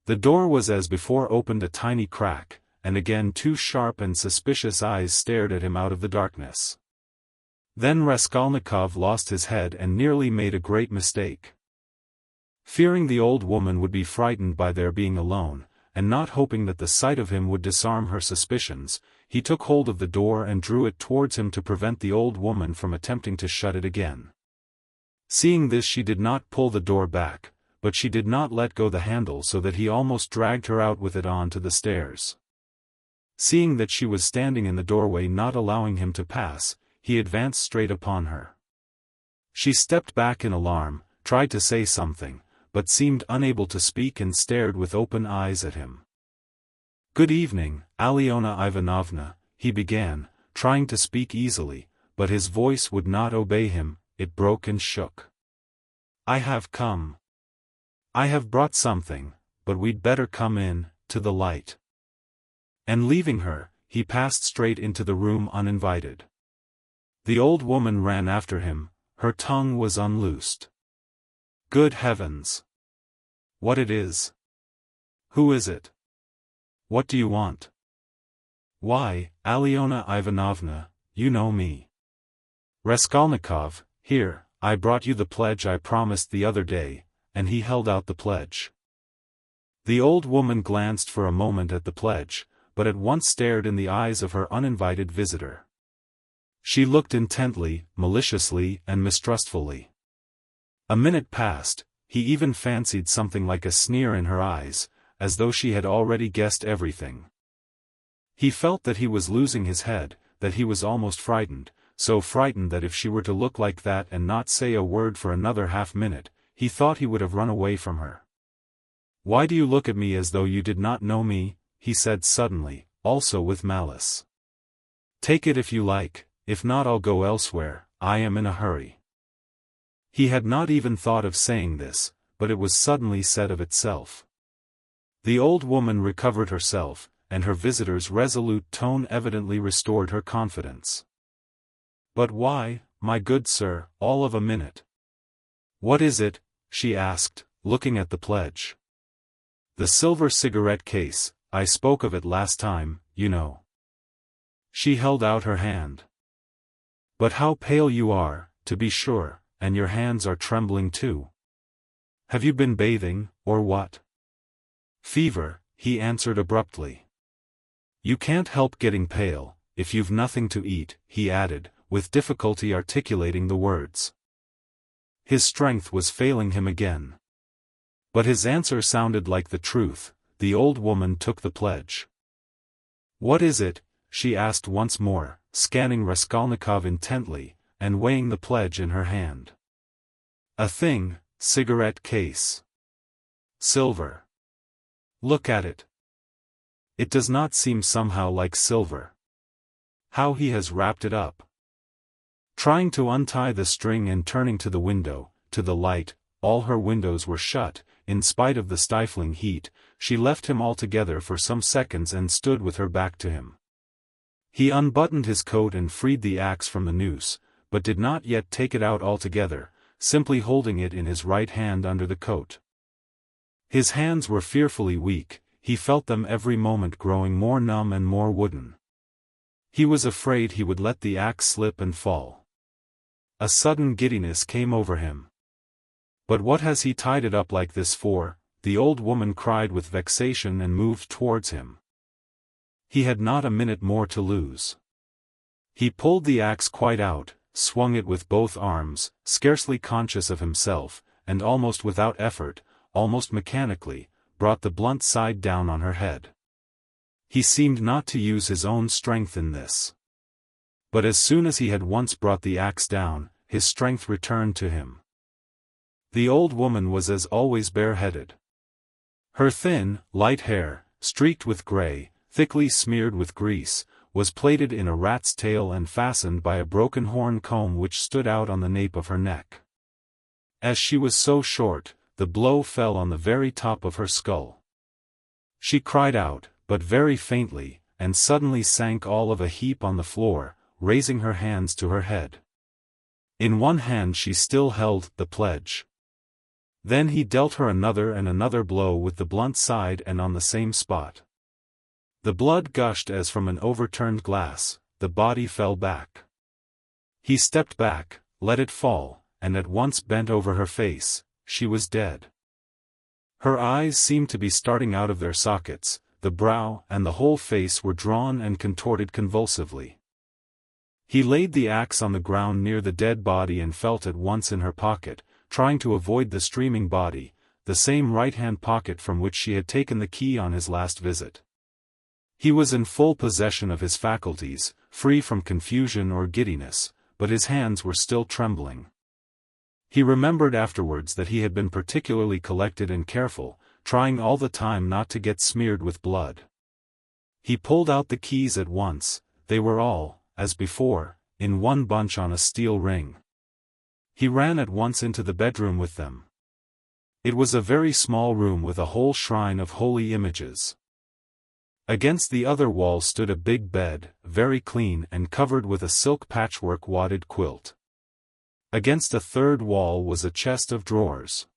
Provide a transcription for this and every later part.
The door was as before opened a tiny crack, and again two sharp and suspicious eyes stared at him out of the darkness. Then Raskolnikov lost his head and nearly made a great mistake. Fearing the old woman would be frightened by their being alone, and not hoping that the sight of him would disarm her suspicions, he took hold of the door and drew it towards him to prevent the old woman from attempting to shut it again. Seeing this, she did not pull the door back, but she did not let go the handle, so that he almost dragged her out with it on to the stairs. Seeing that she was standing in the doorway not allowing him to pass, he advanced straight upon her. She stepped back in alarm, tried to say something, but seemed unable to speak and stared with open eyes at him. "Good evening, Alyona Ivanovna," he began, trying to speak easily, but his voice would not obey him, it broke and shook. "I have come. I have brought something, but we'd better come in, to the light." And leaving her, he passed straight into the room uninvited. The old woman ran after him, her tongue was unloosed. "Good heavens! What it is? Who is it? What do you want?" "Why, Alyona Ivanovna, you know me. Raskolnikov, here, I brought you the pledge I promised the other day," and he held out the pledge. The old woman glanced for a moment at the pledge, but at once stared in the eyes of her uninvited visitor. She looked intently, maliciously and mistrustfully. A minute passed, he even fancied something like a sneer in her eyes, as though she had already guessed everything. He felt that he was losing his head, that he was almost frightened, so frightened that if she were to look like that and not say a word for another half-minute, he thought he would have run away from her. "Why do you look at me as though you did not know me?" he said suddenly, also with malice. "Take it if you like, if not I'll go elsewhere, I am in a hurry." He had not even thought of saying this, but it was suddenly said of itself. The old woman recovered herself, and her visitor's resolute tone evidently restored her confidence. "But why, my good sir, all of a minute? What is it?" she asked, looking at the pledge. "The silver cigarette case, I spoke of it last time, you know." She held out her hand. "But how pale you are, to be sure, and your hands are trembling too. Have you been bathing, or what?" "Fever," he answered abruptly. "You can't help getting pale, if you've nothing to eat," he added, with difficulty articulating the words. His strength was failing him again. But his answer sounded like the truth. The old woman took the pledge. "What is it?" she asked once more, scanning Raskolnikov intently, and weighing the pledge in her hand. "A thing, cigarette case. Silver. Look at it. It does not seem somehow like silver. How he has wrapped it up." Trying to untie the string and turning to the window, to the light, all her windows were shut, in spite of the stifling heat, she left him altogether for some seconds and stood with her back to him. He unbuttoned his coat and freed the axe from the noose, but did not yet take it out altogether, simply holding it in his right hand under the coat. His hands were fearfully weak, he felt them every moment growing more numb and more wooden. He was afraid he would let the axe slip and fall. A sudden giddiness came over him. "But what has he tied it up like this for?" the old woman cried with vexation and moved towards him. He had not a minute more to lose. He pulled the axe quite out, swung it with both arms, scarcely conscious of himself, and almost without effort, almost mechanically, brought the blunt side down on her head. He seemed not to use his own strength in this. But as soon as he had once brought the axe down, his strength returned to him. The old woman was as always bareheaded. Her thin, light hair, streaked with grey, thickly smeared with grease, was plaited in a rat's tail and fastened by a broken horn comb which stood out on the nape of her neck. As she was so short, the blow fell on the very top of her skull. She cried out, but very faintly, and suddenly sank all of a heap on the floor, raising her hands to her head. In one hand she still held the pledge. Then he dealt her another and another blow with the blunt side and on the same spot. The blood gushed as from an overturned glass, the body fell back. He stepped back, let it fall, and at once bent over her face. She was dead. Her eyes seemed to be starting out of their sockets, the brow and the whole face were drawn and contorted convulsively. He laid the axe on the ground near the dead body and felt at once in her pocket, trying to avoid the streaming body, the same right-hand pocket from which she had taken the key on his last visit. He was in full possession of his faculties, free from confusion or giddiness, but his hands were still trembling. He remembered afterwards that he had been particularly collected and careful, trying all the time not to get smeared with blood. He pulled out the keys at once. They were all, as before, in one bunch on a steel ring. He ran at once into the bedroom with them. It was a very small room with a whole shrine of holy images. Against the other wall stood a big bed, very clean and covered with a silk patchwork wadded quilt. Against a third wall was a chest of drawers.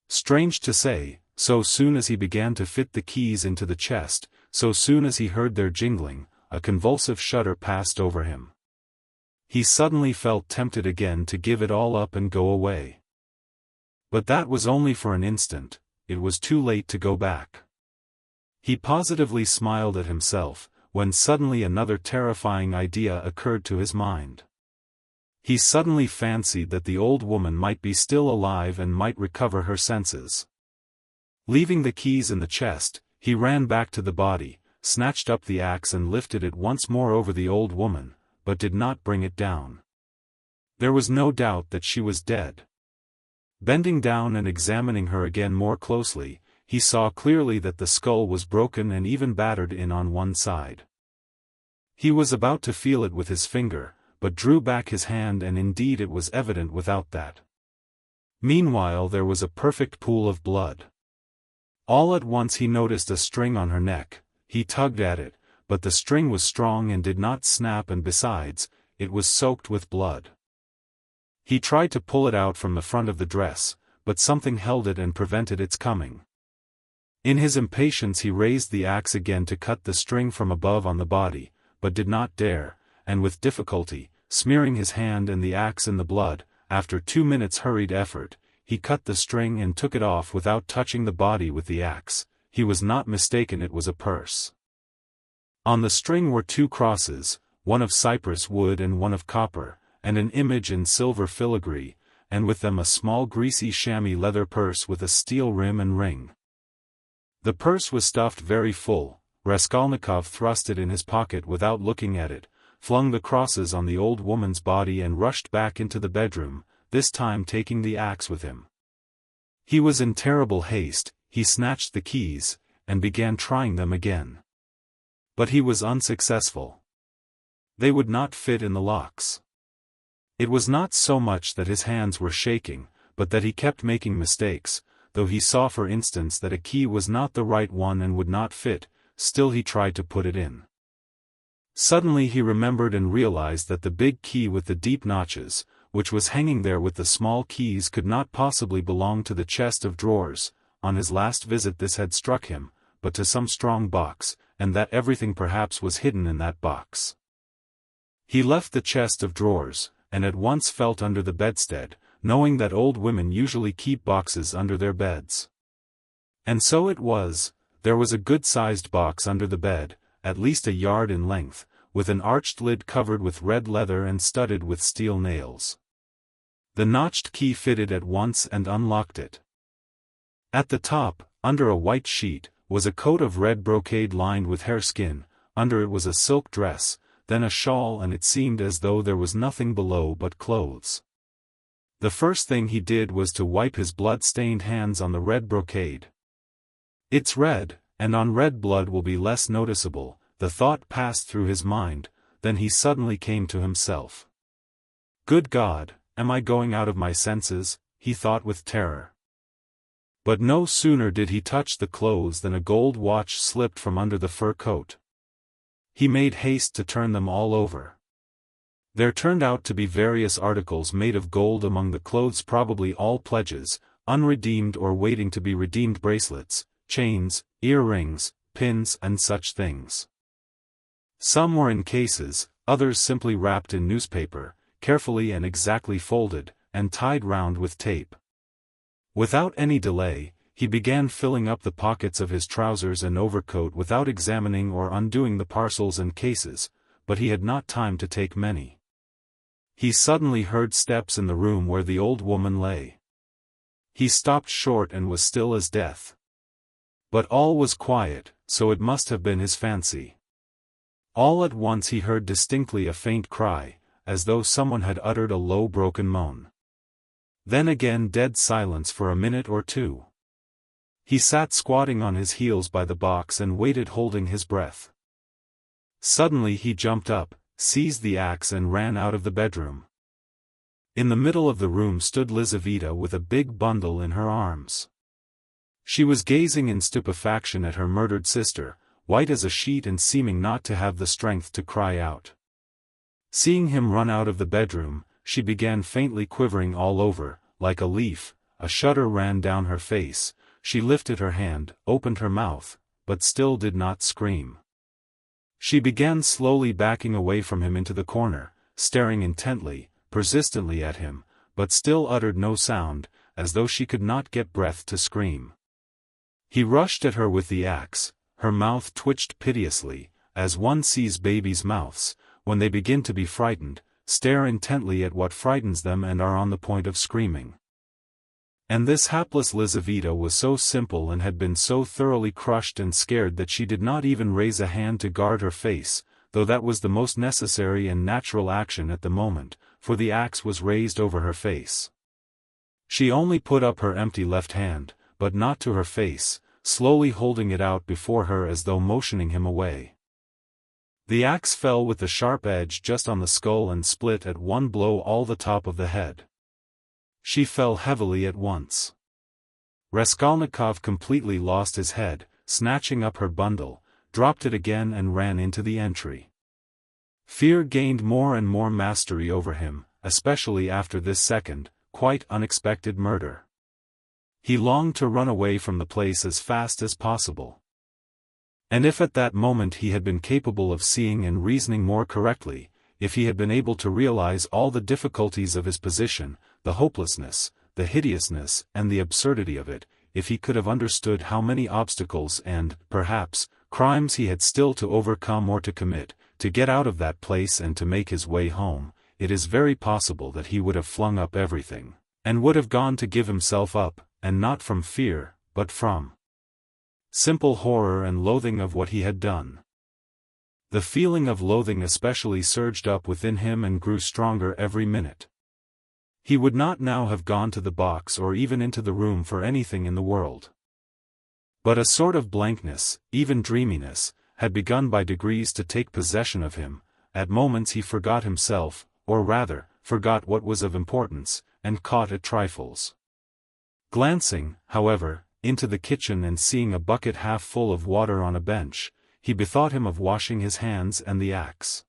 Strange to say, so soon as he began to fit the keys into the chest, so soon as he heard their jingling, a convulsive shudder passed over him. He suddenly felt tempted again to give it all up and go away. But that was only for an instant. It was too late to go back. He positively smiled at himself, when suddenly another terrifying idea occurred to his mind. He suddenly fancied that the old woman might be still alive and might recover her senses. Leaving the keys in the chest, he ran back to the body, snatched up the axe and lifted it once more over the old woman, but did not bring it down. There was no doubt that she was dead. Bending down and examining her again more closely, he saw clearly that the skull was broken and even battered in on one side. He was about to feel it with his finger, but drew back his hand, and indeed it was evident without that. Meanwhile there was a perfect pool of blood. All at once he noticed a string on her neck. He tugged at it, but the string was strong and did not snap, and besides, it was soaked with blood. He tried to pull it out from the front of the dress, but something held it and prevented its coming. In his impatience he raised the axe again to cut the string from above on the body, but did not dare, and with difficulty, smearing his hand and the axe in the blood, after 2 minutes' hurried effort, he cut the string and took it off without touching the body with the axe. He was not mistaken, it was a purse. On the string were 2 crosses, one of cypress wood and one of copper, and an image in silver filigree, and with them a small greasy chamois leather purse with a steel rim and ring. The purse was stuffed very full. Raskolnikov thrust it in his pocket without looking at it, flung the crosses on the old woman's body and rushed back into the bedroom, this time taking the axe with him. He was in terrible haste. He snatched the keys, and began trying them again. But he was unsuccessful. They would not fit in the locks. It was not so much that his hands were shaking, but that he kept making mistakes. Though he saw for instance that a key was not the right one and would not fit, still he tried to put it in. Suddenly he remembered and realized that the big key with the deep notches, which was hanging there with the small keys, could not possibly belong to the chest of drawers. On his last visit this had struck him, but to some strong box, and that everything perhaps was hidden in that box. He left the chest of drawers, and at once felt under the bedstead, knowing that old women usually keep boxes under their beds. And so it was. There was a good-sized box under the bed, at least 1 yard in length, with an arched lid covered with red leather and studded with steel nails. The notched key fitted at once and unlocked it. At the top, under a white sheet, was a coat of red brocade lined with hareskin. Under it was a silk dress, then a shawl, and it seemed as though there was nothing below but clothes. The first thing he did was to wipe his blood-stained hands on the red brocade. It's red, and on red blood will be less noticeable, the thought passed through his mind. Then he suddenly came to himself. Good God, am I going out of my senses? He thought with terror. But no sooner did he touch the clothes than a gold watch slipped from under the fur coat. He made haste to turn them all over. There turned out to be various articles made of gold among the clothes, probably all pledges, unredeemed or waiting to be redeemed bracelets, chains, earrings, pins and such things. Some were in cases, others simply wrapped in newspaper, carefully and exactly folded, and tied round with tape. Without any delay, he began filling up the pockets of his trousers and overcoat without examining or undoing the parcels and cases, but he had not time to take many. He suddenly heard steps in the room where the old woman lay. He stopped short and was still as death. But all was quiet, so it must have been his fancy. All at once he heard distinctly a faint cry, as though someone had uttered a low broken moan. Then again dead silence for a minute or two. He sat squatting on his heels by the box and waited holding his breath. Suddenly he jumped up, seized the axe and ran out of the bedroom. In the middle of the room stood Lizaveta with a big bundle in her arms. She was gazing in stupefaction at her murdered sister, white as a sheet and seeming not to have the strength to cry out. Seeing him run out of the bedroom, she began faintly quivering all over, like a leaf. A shudder ran down her face. She lifted her hand, opened her mouth, but still did not scream. She began slowly backing away from him into the corner, staring intently, persistently at him, but still uttered no sound, as though she could not get breath to scream. He rushed at her with the axe. Her mouth twitched piteously, as one sees babies' mouths, when they begin to be frightened, stare intently at what frightens them and are on the point of screaming. And this hapless Lizaveta was so simple and had been so thoroughly crushed and scared that she did not even raise a hand to guard her face, though that was the most necessary and natural action at the moment, for the axe was raised over her face. She only put up her empty left hand, but not to her face, slowly holding it out before her as though motioning him away. The axe fell with the sharp edge just on the skull and split at one blow all the top of the head. She fell heavily at once. Raskolnikov completely lost his head, snatching up her bundle, dropped it again and ran into the entry. Fear gained more and more mastery over him, especially after this second, quite unexpected murder. He longed to run away from the place as fast as possible. And if at that moment he had been capable of seeing and reasoning more correctly, if he had been able to realize all the difficulties of his position, the hopelessness, the hideousness and the absurdity of it, if he could have understood how many obstacles and, perhaps, crimes he had still to overcome or to commit, to get out of that place and to make his way home, it is very possible that he would have flung up everything, and would have gone to give himself up, and not from fear, but from simple horror and loathing of what he had done. The feeling of loathing especially surged up within him and grew stronger every minute. He would not now have gone to the box or even into the room for anything in the world. But a sort of blankness, even dreaminess, had begun by degrees to take possession of him. At moments he forgot himself, or rather, forgot what was of importance, and caught at trifles. Glancing, however, into the kitchen and seeing a bucket half full of water on a bench, he bethought him of washing his hands and the axe.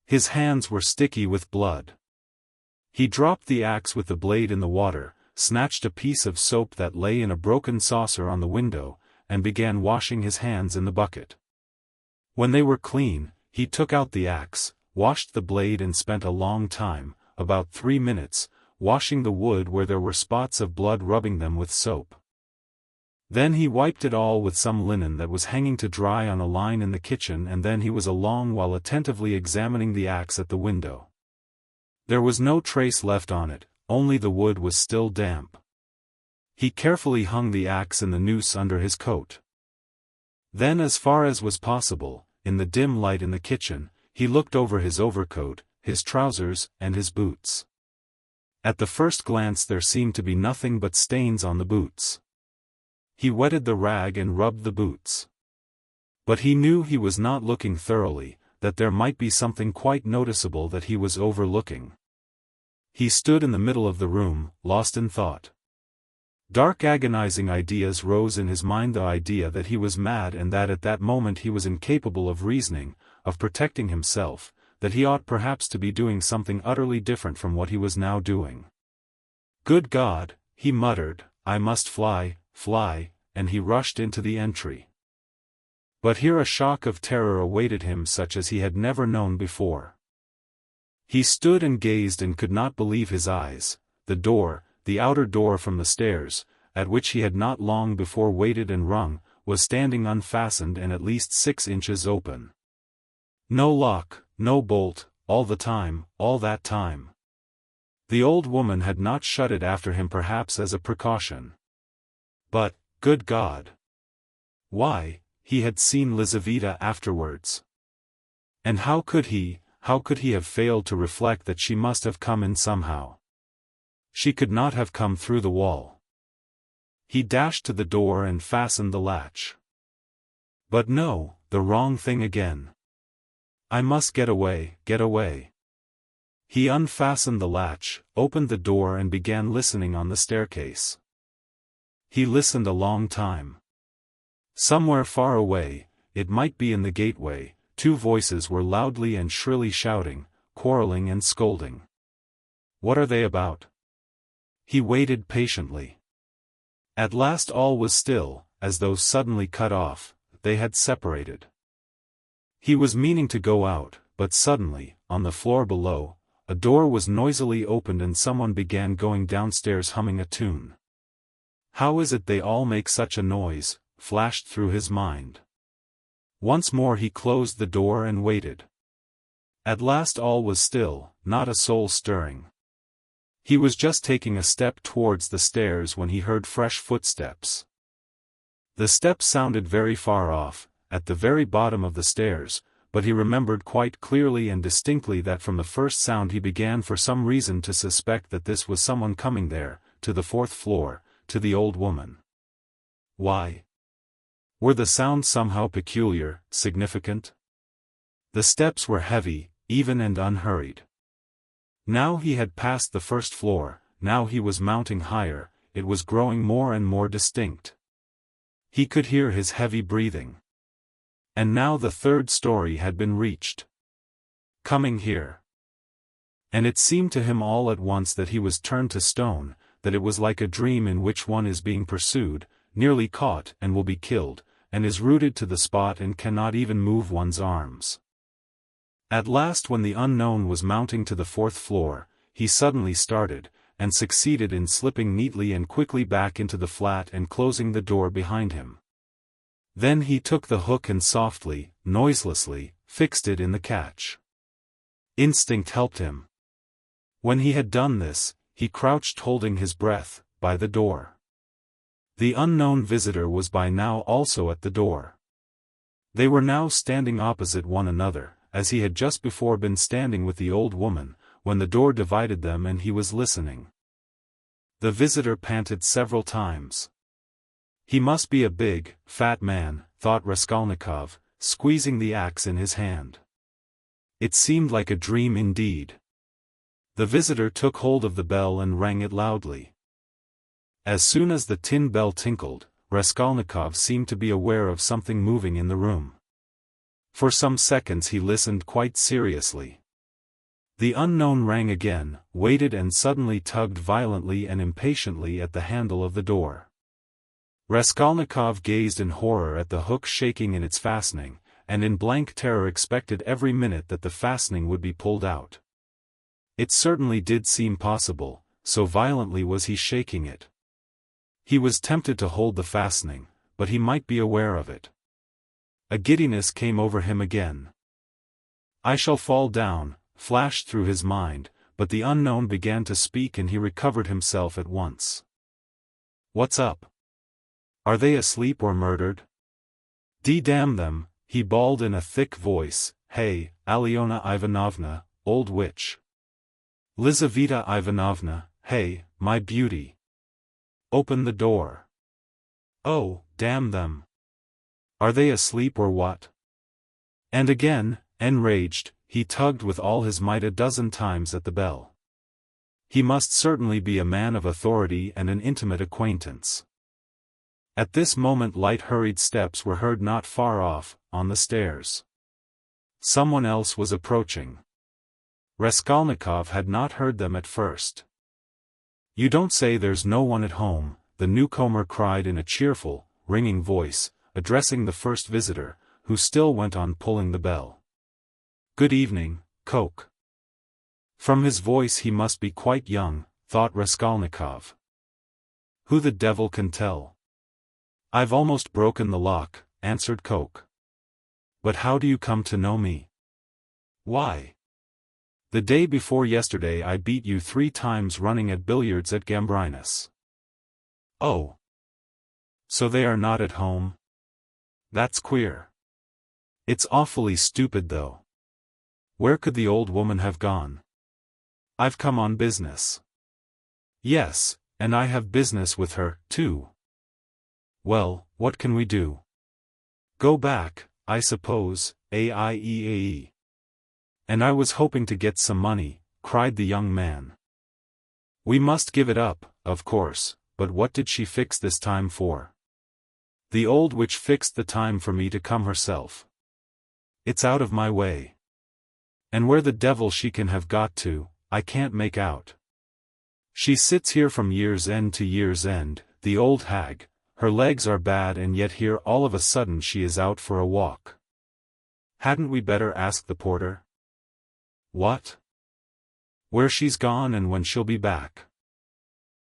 His hands were sticky with blood. He dropped the axe with the blade in the water, snatched a piece of soap that lay in a broken saucer on the window, and began washing his hands in the bucket. When they were clean, he took out the axe, washed the blade and spent a long time, about 3 minutes, washing the wood where there were spots of blood, rubbing them with soap. Then he wiped it all with some linen that was hanging to dry on a line in the kitchen, and then he was a long while attentively examining the axe at the window. There was no trace left on it, only the wood was still damp. He carefully hung the axe in the noose under his coat. Then, as far as was possible, in the dim light in the kitchen, he looked over his overcoat, his trousers, and his boots. At the first glance there seemed to be nothing but stains on the boots. He wetted the rag and rubbed the boots. But he knew he was not looking thoroughly, that there might be something quite noticeable that he was overlooking. He stood in the middle of the room, lost in thought. Dark agonizing ideas rose in his mind, the idea that he was mad and that at that moment he was incapable of reasoning, of protecting himself, that he ought perhaps to be doing something utterly different from what he was now doing. Good God, he muttered, I must fly, fly, and he rushed into the entry. But here a shock of terror awaited him such as he had never known before. He stood and gazed and could not believe his eyes. The door, the outer door from the stairs, at which he had not long before waited and rung, was standing unfastened and at least 6 inches open. No lock, no bolt, all that time. The old woman had not shut it after him, perhaps as a precaution. But, good God! Why, he had seen Lizaveta afterwards. And how could he have failed to reflect that she must have come in somehow? She could not have come through the wall. He dashed to the door and fastened the latch. But no, the wrong thing again. I must get away, get away. He unfastened the latch, opened the door and began listening on the staircase. He listened a long time. Somewhere far away, it might be in the gateway, 2 voices were loudly and shrilly shouting, quarreling and scolding. What are they about? He waited patiently. At last all was still, as though suddenly cut off. They had separated. He was meaning to go out, but suddenly, on the floor below, a door was noisily opened and someone began going downstairs humming a tune. How is it they all make such a noise, flashed through his mind. Once more he closed the door and waited. At last all was still, not a soul stirring. He was just taking a step towards the stairs when he heard fresh footsteps. The steps sounded very far off, at the very bottom of the stairs, but he remembered quite clearly and distinctly that from the first sound he began for some reason to suspect that this was someone coming there, to the 4th floor, to the old woman. Why? Were the sounds somehow peculiar, significant? The steps were heavy, even and unhurried. Now he had passed the 1st floor, now he was mounting higher, it was growing more and more distinct. He could hear his heavy breathing. And now the 3rd story had been reached. Coming here. And it seemed to him all at once that he was turned to stone, that it was like a dream in which one is being pursued, nearly caught and will be killed, and is rooted to the spot and cannot even move one's arms. At last, when the unknown was mounting to the 4th floor, he suddenly started, and succeeded in slipping neatly and quickly back into the flat and closing the door behind him. Then he took the hook and softly, noiselessly, fixed it in the catch. Instinct helped him. When he had done this, he crouched holding his breath, by the door. The unknown visitor was by now also at the door. They were now standing opposite one another, as he had just before been standing with the old woman, when the door divided them and he was listening. The visitor panted several times. He must be a big, fat man, thought Raskolnikov, squeezing the axe in his hand. It seemed like a dream indeed. The visitor took hold of the bell and rang it loudly. As soon as the tin bell tinkled, Raskolnikov seemed to be aware of something moving in the room. For some seconds he listened quite seriously. The unknown rang again, waited and suddenly tugged violently and impatiently at the handle of the door. Raskolnikov gazed in horror at the hook shaking in its fastening, and in blank terror expected every minute that the fastening would be pulled out. It certainly did seem possible, so violently was he shaking it. He was tempted to hold the fastening, but he might be aware of it. A giddiness came over him again. I shall fall down, flashed through his mind, but the unknown began to speak and he recovered himself at once. What's up? Are they asleep or murdered? D-damn them, he bawled in a thick voice. Hey, Alyona Ivanovna, old witch. Lizaveta Ivanovna, hey, my beauty. Open the door. Oh, damn them. Are they asleep or what? And again, enraged, he tugged with all his might a dozen times at the bell. He must certainly be a man of authority and an intimate acquaintance. At this moment light hurried steps were heard not far off, on the stairs. Someone else was approaching. Raskolnikov had not heard them at first. "You don't say there's no one at home," the newcomer cried in a cheerful, ringing voice, addressing the first visitor, who still went on pulling the bell. "Good evening, Coke." From his voice he must be quite young, thought Raskolnikov. Who the devil can tell? "I've almost broken the lock," answered Coke. "But how do you come to know me?" "Why, the day before yesterday I beat you 3 times running at billiards at Gambrinus." "Oh. So they are not at home? That's queer. It's awfully stupid though. Where could the old woman have gone?" "I've come on business." "Yes, and I have business with her, too." "Well, what can we do?" "Go back, I suppose, aieae." "And I was hoping to get some money," cried the young man. "We must give it up, of course, but what did she fix this time for?" "The old witch fixed the time for me to come herself. It's out of my way. And where the devil she can have got to, I can't make out. She sits here from year's end to year's end, the old hag. Her legs are bad and yet here all of a sudden she is out for a walk. Hadn't we better ask the porter?" "What? Where she's gone and when she'll be back?"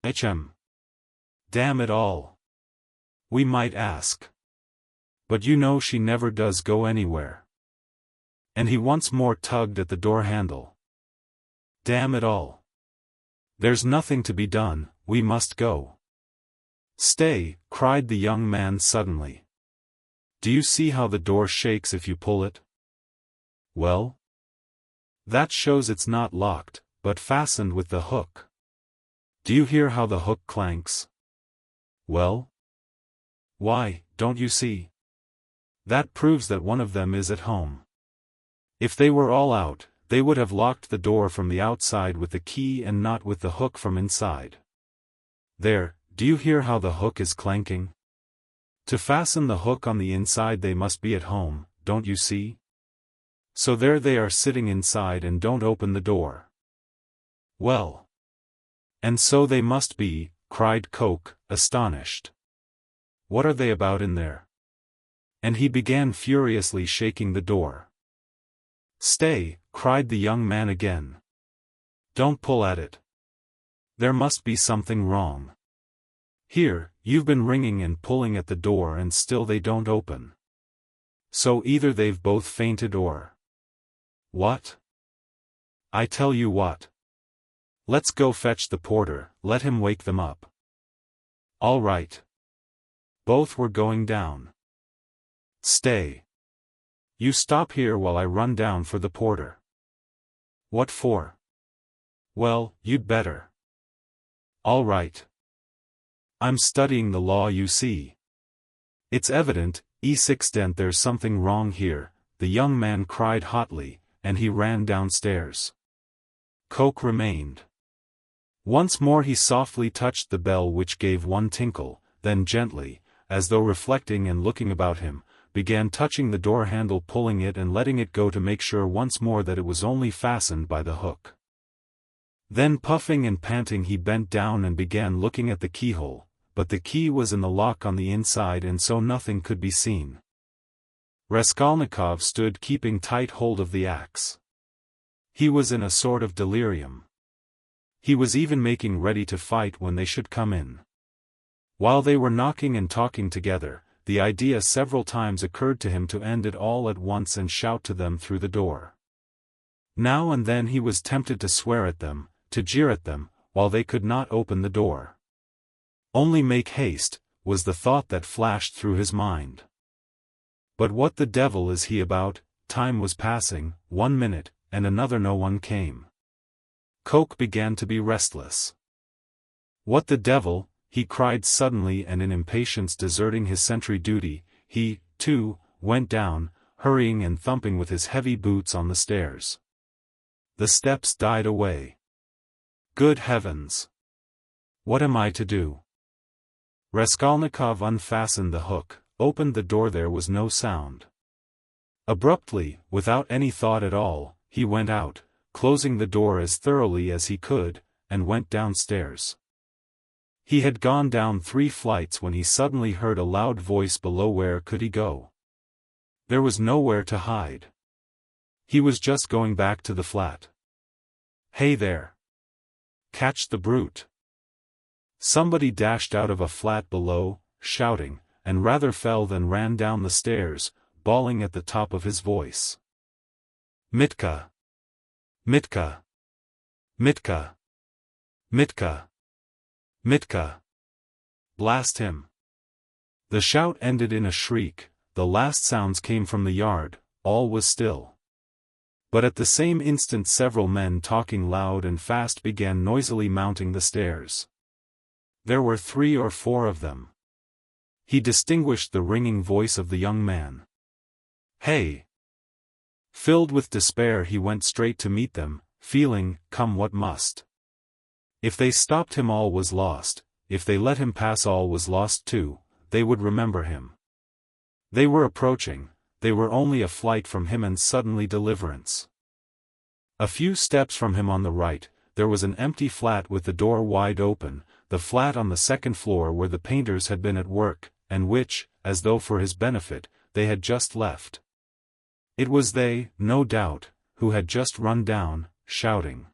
"Hm. Damn it all. We might ask. But you know she never does go anywhere." And he once more tugged at the door handle. "Damn it all. There's nothing to be done, we must go." "Stay," cried the young man suddenly. "Do you see how the door shakes if you pull it?" "Well? That shows it's not locked, but fastened with the hook. Do you hear how the hook clanks?" "Well? Why, don't you see? That proves that one of them is at home. If they were all out, they would have locked the door from the outside with the key and not with the hook from inside. There, do you hear how the hook is clanking? To fasten the hook on the inside they must be at home, don't you see? So there they are sitting inside and don't open the door." "Well. And so they must be," cried Coke, astonished. "What are they about in there?" And he began furiously shaking the door. "Stay," cried the young man again. "Don't pull at it. There must be something wrong. Here, you've been ringing and pulling at the door and still they don't open. So either they've both fainted or—" "What?" "I tell you what. Let's go fetch the porter, let him wake them up." "All right." Both were going down. "Stay. You stop here while I run down for the porter." "What for?" "Well, you'd better." "All right. I'm studying the law, you see. It's evident, E6 there's something wrong here," the young man cried hotly, and he ran downstairs. Coke remained. Once more he softly touched the bell which gave one tinkle, then gently, as though reflecting and looking about him, began touching the door handle, pulling it and letting it go to make sure once more that it was only fastened by the hook. Then puffing and panting he bent down and began looking at the keyhole, but the key was in the lock on the inside and so nothing could be seen. Raskolnikov stood keeping tight hold of the axe. He was in a sort of delirium. He was even making ready to fight when they should come in. While they were knocking and talking together, the idea several times occurred to him to end it all at once and shout to them through the door. Now and then he was tempted to swear at them, to jeer at them, while they could not open the door. Only make haste, was the thought that flashed through his mind. But what the devil is he about? Time was passing, 1 minute, and another, no one came. Coke began to be restless. "What the devil?" he cried suddenly, and in impatience deserting his sentry duty, he, too, went down, hurrying and thumping with his heavy boots on the stairs. The steps died away. "Good heavens! What am I to do?" Raskolnikov unfastened the hook, opened the door. There was no sound. Abruptly, without any thought at all, he went out, closing the door as thoroughly as he could, and went downstairs. He had gone down 3 flights when he suddenly heard a loud voice below. Where could he go? There was nowhere to hide. He was just going back to the flat. Hey there! Catch the brute! Somebody dashed out of a flat below, shouting, and rather fell than ran down the stairs, bawling at the top of his voice. Mitka! Mitka! Mitka! Mitka! Mitka! Blast him! The shout ended in a shriek. The last sounds came from the yard. All was still. But at the same instant several men talking loud and fast began noisily mounting the stairs. There were 3 or 4 of them. He distinguished the ringing voice of the young man. Hey! Filled with despair he went straight to meet them, feeling, come what must. If they stopped him all was lost, if they let him pass all was lost too. They would remember him. They were approaching, they were only a flight from him and suddenly deliverance. A few steps from him on the right, there was an empty flat with the door wide open, the flat on the 2nd floor where the painters had been at work, and which, as though for his benefit, they had just left. It was they, no doubt, who had just run down, shouting.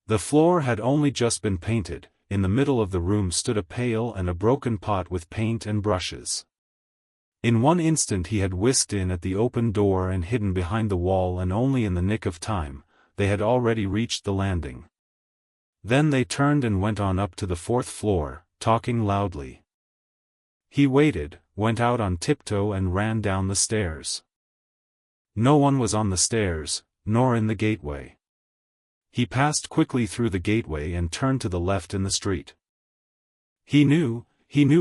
The floor had only just been painted. In the middle of the room stood a pail and a broken pot with paint and brushes. In one instant he had whisked in at the open door and hidden behind the wall, and only in the nick of time, they had already reached the landing. Then they turned and went on up to the 4th floor, talking loudly. He waited, went out on tiptoe and ran down the stairs. No one was on the stairs, nor in the gateway. He passed quickly through the gateway and turned to the left in the street. He knew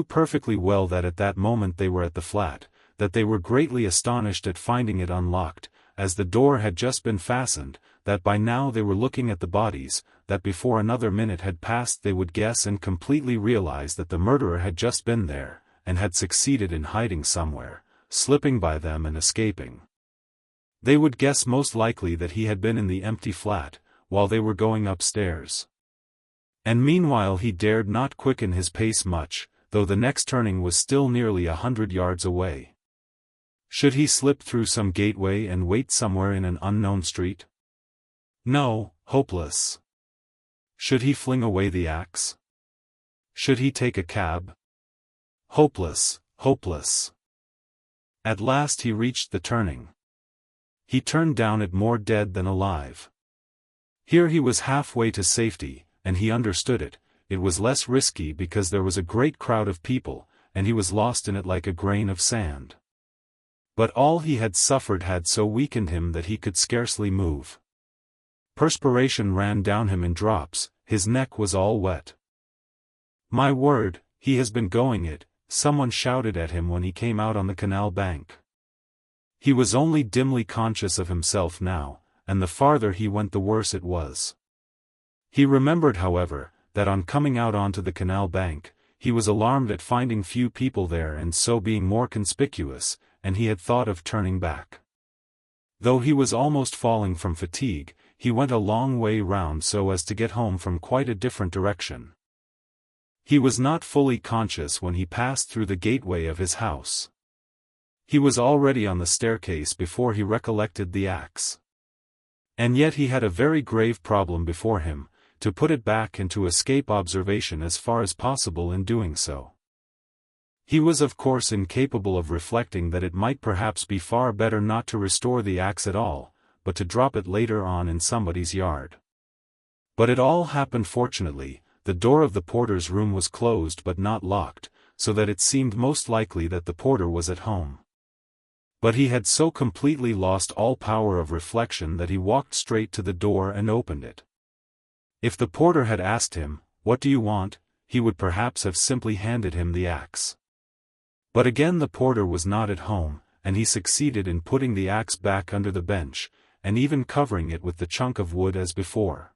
perfectly well that at that moment they were at the flat, that they were greatly astonished at finding it unlocked, as the door had just been fastened, that by now they were looking at the bodies, that before another minute had passed they would guess and completely realize that the murderer had just been there, and had succeeded in hiding somewhere, slipping by them and escaping. They would guess most likely that he had been in the empty flat, while they were going upstairs. And meanwhile he dared not quicken his pace much, though the next turning was still nearly 100 yards away. Should he slip through some gateway and wait somewhere in an unknown street? No, hopeless. Should he fling away the axe? Should he take a cab? Hopeless, hopeless. At last he reached the turning. He turned down it more dead than alive. Here he was halfway to safety, and he understood it. It was less risky because there was a great crowd of people, and he was lost in it like a grain of sand. But all he had suffered had so weakened him that he could scarcely move. Perspiration ran down him in drops, his neck was all wet. My word, he has been going it, someone shouted at him when he came out on the canal bank. He was only dimly conscious of himself now, and the farther he went the worse it was. He remembered, however, that on coming out onto the canal bank, he was alarmed at finding few people there and so being more conspicuous, and he had thought of turning back. Though he was almost falling from fatigue, he went a long way round so as to get home from quite a different direction. He was not fully conscious when he passed through the gateway of his house. He was already on the staircase before he recollected the axe. And yet he had a very grave problem before him, to put it back and to escape observation as far as possible in doing so. He was of course incapable of reflecting that it might perhaps be far better not to restore the axe at all, but to drop it later on in somebody's yard. But it all happened fortunately. The door of the porter's room was closed but not locked, so that it seemed most likely that the porter was at home. But he had so completely lost all power of reflection that he walked straight to the door and opened it. If the porter had asked him, "What do you want?" he would perhaps have simply handed him the axe. But again the porter was not at home, and he succeeded in putting the axe back under the bench, and even covering it with the chunk of wood as before.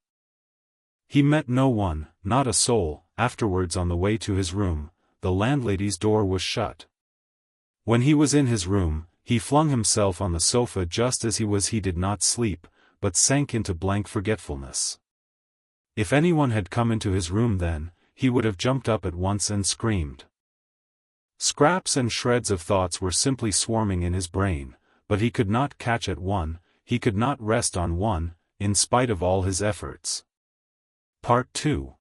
He met no one, not a soul. Afterwards on the way to his room, the landlady's door was shut. When he was in his room, he flung himself on the sofa just as he was. He did not sleep, but sank into blank forgetfulness. If anyone had come into his room then, he would have jumped up at once and screamed. Scraps and shreds of thoughts were simply swarming in his brain, but he could not catch at one, he could not rest on one, in spite of all his efforts. Part 2.